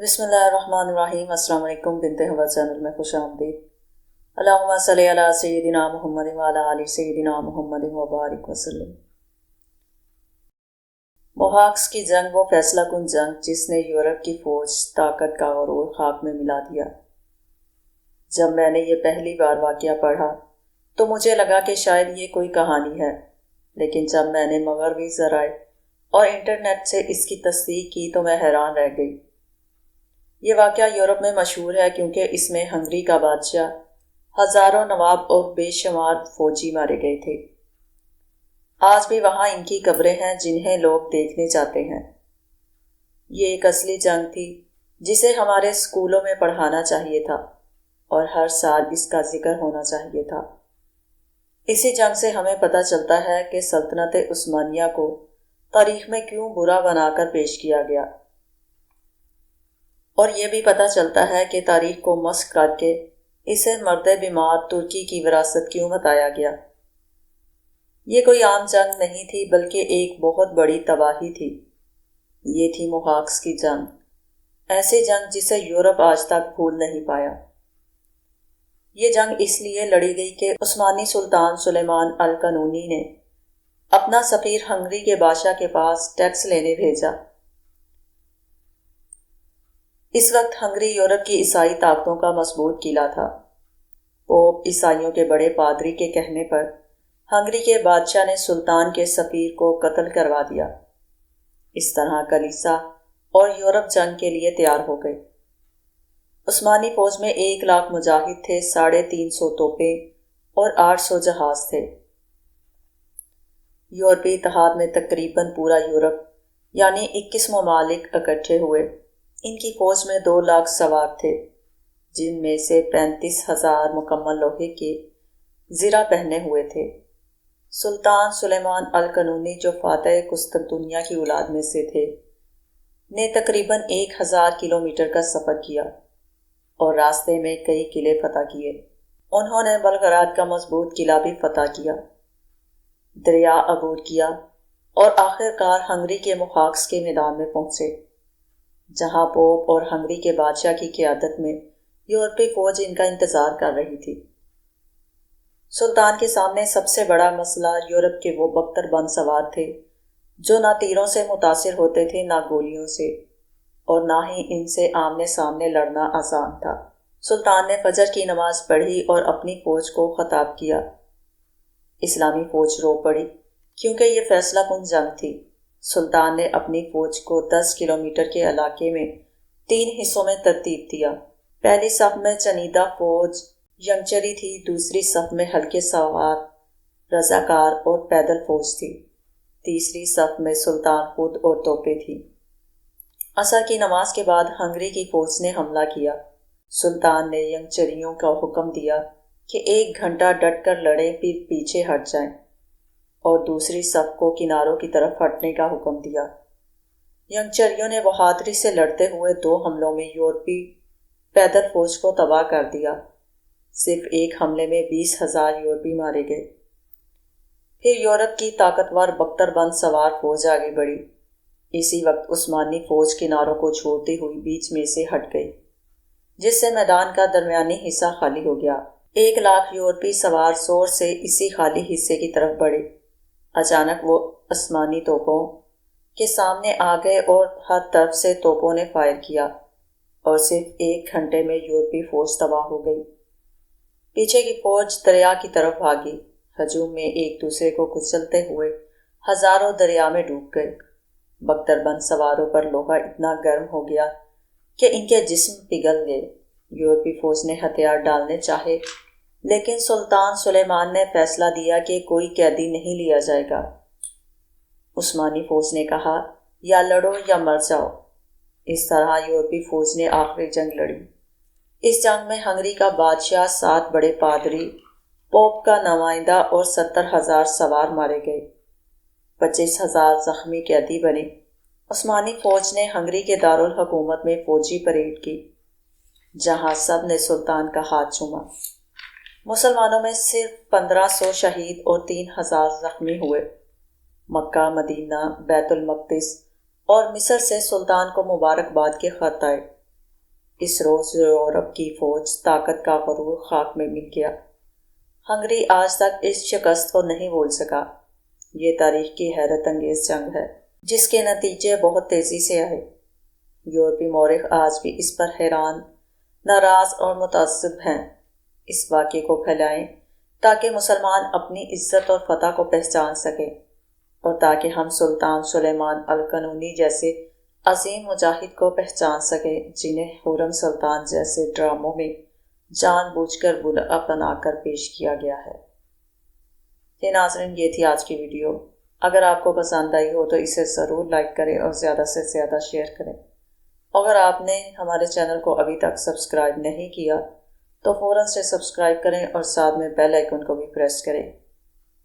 بسم اللہ الرحمن الرحیم۔ السلام علیکم۔ بنت ہوا چینل میں خوش آمدید۔ اللہم صلی علی سیدنا محمد وعلی آل سیدنا محمد وبارک وسلم۔ موہاکس کی جنگ وہ فیصلہ کن جنگ جس نے یورپ کی فوج طاقت کا غرور خاک میں ملا دیا۔ جب میں نے یہ پہلی بار واقعہ پڑھا تو مجھے لگا کہ شاید یہ کوئی کہانی ہے، لیکن جب میں نے مغربی ذرائع اور انٹرنیٹ سے اس کی تصدیق کی تو میں حیران رہ گئی۔ یہ واقعہ یورپ میں مشہور ہے کیونکہ اس میں ہنگری کا بادشاہ، ہزاروں نواب اور بے شمار فوجی مارے گئے تھے۔ آج بھی وہاں ان کی قبریں ہیں جنہیں لوگ دیکھنے جاتے ہیں۔ یہ ایک اصلی جنگ تھی جسے ہمارے اسکولوں میں پڑھانا چاہیے تھا اور ہر سال اس کا ذکر ہونا چاہیے تھا۔ اسی جنگ سے ہمیں پتہ چلتا ہے کہ سلطنت عثمانیہ کو تاریخ میں کیوں برا بنا کر پیش کیا گیا، اور یہ بھی پتہ چلتا ہے کہ تاریخ کو مسخ کر کے اسے مرد بیمار ترکی کی وراثت کیوں بتایا گیا۔ یہ کوئی عام جنگ نہیں تھی بلکہ ایک بہت بڑی تباہی تھی۔ یہ تھی موہاکس کی جنگ، ایسی جنگ جسے یورپ آج تک بھول نہیں پایا۔ یہ جنگ اس لیے لڑی گئی کہ عثمانی سلطان سلیمان القانونی نے اپنا سفیر ہنگری کے بادشاہ کے پاس ٹیکس لینے بھیجا۔ اس وقت ہنگری یورپ کی عیسائی طاقتوں کا مضبوط قلعہ تھا۔ پوپ عیسائیوں کے بڑے پادری کے کہنے پر ہنگری کے بادشاہ نے سلطان کے سفیر کو قتل کروا دیا۔ اس طرح کلیسا اور یورپ جنگ کے لیے تیار ہو گئے۔ عثمانی فوج میں 1,00,000 مجاہد تھے، 350 توپیں اور 800 جہاز تھے۔ یورپی اتحاد میں تقریباً پورا یورپ یعنی 21 ممالک اکٹھے ہوئے۔ ان کی فوج میں 2,00,000 سوار تھے، جن میں سے 35,000 مکمل لوہے کے زرہ پہنے ہوئے تھے۔ سلطان سلیمان القانونی، جو فاتح قسطنطنیہ کی اولاد میں سے تھے، نے تقریباً 1,000 کلومیٹر کا سفر کیا اور راستے میں کئی قلعے فتح کیے۔ انہوں نے بلغراد کا مضبوط قلعہ بھی فتح کیا، دریا عبور کیا اور آخرکار ہنگری کے موہاکس کے میدان میں پہنچے، جہاں پوپ اور ہنگری کے بادشاہ کی قیادت میں یورپی فوج ان کا انتظار کر رہی تھی۔ سلطان کے سامنے سب سے بڑا مسئلہ یورپ کے وہ بختر بند سوار تھے جو نہ تیروں سے متاثر ہوتے تھے نہ گولیوں سے، اور نہ ہی ان سے آمنے سامنے لڑنا آسان تھا۔ سلطان نے فجر کی نماز پڑھی اور اپنی فوج کو خطاب کیا۔ اسلامی فوج رو پڑی کیونکہ یہ فیصلہ کن جنگ تھی۔ سلطان نے اپنی فوج کو 10 کلومیٹر کے علاقے میں 3 حصوں میں ترتیب دیا۔ پہلی صف میں چنیدہ فوج ینگچری تھی، دوسری صف میں ہلکے سوار رضاکار اور پیدل فوج تھی، تیسری صف میں سلطان خود اور توپیں تھیں۔ عصر کی نماز کے بعد ہنگری کی فوج نے حملہ کیا۔ سلطان نے ینگچریوں کو حکم دیا کہ 1 گھنٹہ ڈٹ کر لڑیں پھر پیچھے ہٹ جائیں، اور دوسری صف کو کناروں کی طرف ہٹنے کا حکم دیا۔ ینگچریوں نے بہادری سے لڑتے ہوئے 2 حملوں میں یورپی پیدل فوج کو تباہ کر دیا۔ صرف ایک حملے میں 20,000 یورپی مارے گئے۔ پھر یورپ کی طاقتور بختر بند سوار فوج آگے بڑھی۔ اسی وقت عثمانی فوج کناروں کو چھوڑتی ہوئی بیچ میں سے ہٹ گئی، جس سے میدان کا درمیانی حصہ خالی ہو گیا۔ 1,00,000 یورپی سوار زور سے اسی خالی حصے کی طرف بڑھے۔ اچانک وہ عثمانی توپوں کے سامنے آ گئے اور ہر طرف سے توپوں نے فائر کیا، اور صرف 1 گھنٹے میں یورپی فوج تباہ ہو گئی۔ پیچھے کی فوج دریا کی طرف بھاگی۔ ہجوم میں ایک دوسرے کو کچلتے ہوئے ہزاروں دریا میں ڈوب گئے۔ بختر بند سواروں پر لوہا اتنا گرم ہو گیا کہ ان کے جسم پگھل گئے۔ یورپی فوج نے ہتھیار ڈالنے چاہے، لیکن سلطان سلیمان نے فیصلہ دیا کہ کوئی قیدی نہیں لیا جائے گا۔ عثمانی فوج نے کہا، یا لڑو یا مر جاؤ۔ اس طرح یورپی فوج نے آخری جنگ لڑی۔ اس جنگ میں ہنگری کا بادشاہ، 7 بڑے پادری، پوپ کا نمائندہ اور 70,000 سوار مارے گئے۔ 25,000 زخمی قیدی بنے۔ عثمانی فوج نے ہنگری کے دارالحکومت میں فوجی پریڈ کی، جہاں سب نے سلطان کا ہاتھ چوما۔ مسلمانوں میں صرف 1,500 شہید اور 3,000 زخمی ہوئے۔ مکہ، مدینہ، بیت المقدس اور مصر سے سلطان کو مبارکباد کے خط آئے۔ اس روز یورپ کی فوج طاقت کا غرور خاک میں مل گیا۔ ہنگری آج تک اس شکست کو نہیں بھول سکا۔ یہ تاریخ کی حیرت انگیز جنگ ہے جس کے نتیجے بہت تیزی سے آئے۔ یورپی مورخ آج بھی اس پر حیران، ناراض اور متعصب ہیں۔ اس واقعے کو پھیلائیں تاکہ مسلمان اپنی عزت اور فتح کو پہچان سکیں، اور تاکہ ہم سلطان سلیمان القانونی جیسے عظیم مجاہد کو پہچان سکیں جنہیں خرم سلطان جیسے ڈراموں میں جان بوجھ کر برا بنا کر پیش کیا گیا ہے۔ ناظرین، یہ تھی آج کی ویڈیو۔ اگر آپ کو پسند آئی ہو تو اسے ضرور لائک کریں اور زیادہ سے زیادہ شیئر کریں۔ اگر آپ نے ہمارے چینل کو ابھی تک سبسکرائب نہیں کیا تو فوراً سے سبسکرائب کریں اور ساتھ میں بیل آئیکن کو بھی پریس کریں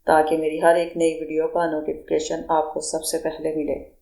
تاکہ میری ہر ایک نئی ویڈیو کا نوٹیفیکیشن آپ کو سب سے پہلے ملے۔